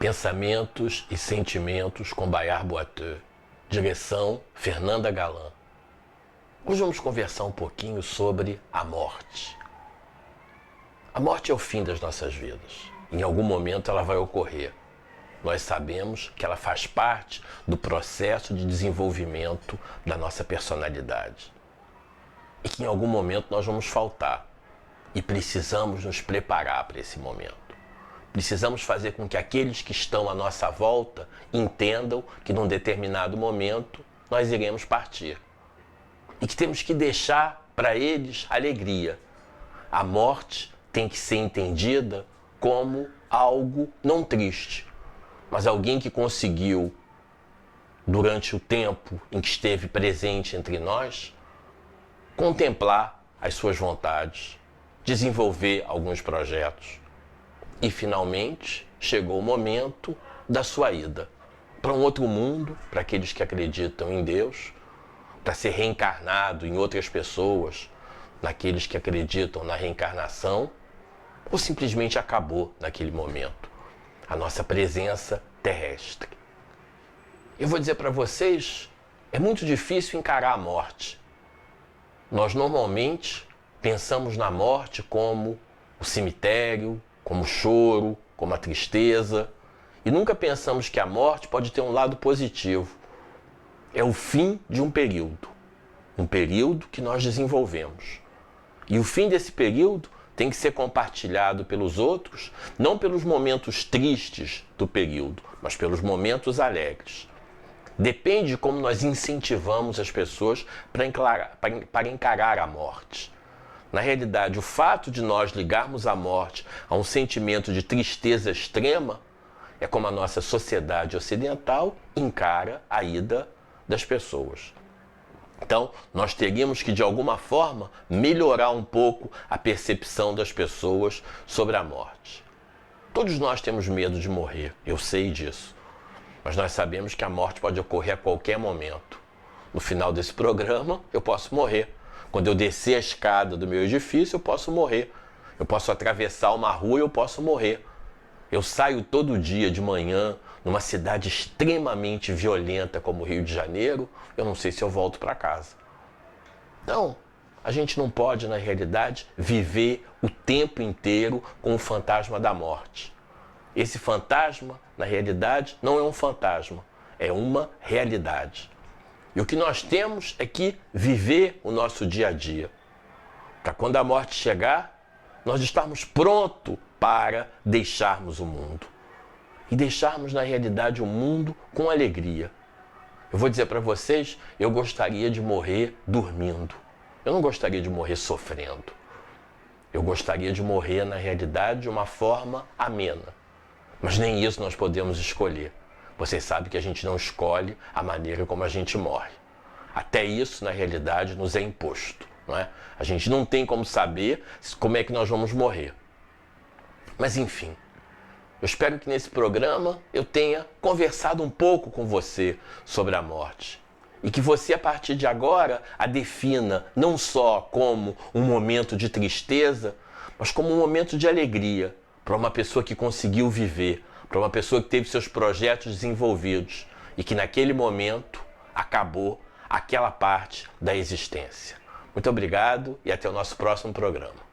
Pensamentos e Sentimentos com Bayard Boiteux. Direção Fernanda Galan. Hoje vamos conversar um pouquinho sobre a morte. A morte é o fim das nossas vidas. Em algum momento ela vai ocorrer. Nós sabemos que ela faz parte do processo de desenvolvimento da nossa personalidade. E que em algum momento nós vamos faltar. E precisamos nos preparar para esse momento. Precisamos fazer com que aqueles que estão à nossa volta entendam que num determinado momento nós iremos partir. E que temos que deixar para eles alegria. A morte tem que ser entendida como algo não triste, mas alguém que conseguiu, durante o tempo em que esteve presente entre nós, contemplar as suas vontades, desenvolver alguns projetos. E finalmente chegou o momento da sua ida para um outro mundo, para aqueles que acreditam em Deus, para ser reencarnado em outras pessoas, naqueles que acreditam na reencarnação, ou simplesmente acabou naquele momento a nossa presença terrestre. Eu vou dizer para vocês, é muito difícil encarar a morte. Nós normalmente pensamos na morte como o cemitério, como o choro, como a tristeza, e nunca pensamos que a morte pode ter um lado positivo. É o fim de um período que nós desenvolvemos. E o fim desse período tem que ser compartilhado pelos outros, não pelos momentos tristes do período, mas pelos momentos alegres. Depende de como nós incentivamos as pessoas para encarar a morte. Na realidade, o fato de nós ligarmos a morte a um sentimento de tristeza extrema é como a nossa sociedade ocidental encara a ida das pessoas. Então, nós teríamos que, de alguma forma, melhorar um pouco a percepção das pessoas sobre a morte. Todos nós temos medo de morrer, eu sei disso. Mas nós sabemos que a morte pode ocorrer a qualquer momento. No final desse programa, eu posso morrer. Quando eu descer a escada do meu edifício, eu posso morrer. Eu posso atravessar uma rua e eu posso morrer. Eu saio todo dia de manhã numa cidade extremamente violenta como o Rio de Janeiro, eu não sei se eu volto para casa. Então, a gente não pode, na realidade, viver o tempo inteiro com o fantasma da morte. Esse fantasma, na realidade, não é um fantasma, é uma realidade. E o que nós temos é que viver o nosso dia a dia. Para quando a morte chegar, nós estarmos prontos para deixarmos o mundo. E deixarmos, na realidade, o mundo com alegria. Eu vou dizer para vocês, eu gostaria de morrer dormindo. Eu não gostaria de morrer sofrendo. Eu gostaria de morrer, na realidade, de uma forma amena. Mas nem isso nós podemos escolher. Vocês sabem que a gente não escolhe a maneira como a gente morre. Até isso, na realidade, nos é imposto, não é? A gente não tem como saber como é que nós vamos morrer. Mas, enfim, eu espero que nesse programa eu tenha conversado um pouco com você sobre a morte. E que você, a partir de agora, a defina não só como um momento de tristeza, mas como um momento de alegria para uma pessoa que conseguiu viver, para uma pessoa que teve seus projetos desenvolvidos e que naquele momento acabou aquela parte da existência. Muito obrigado e até o nosso próximo programa.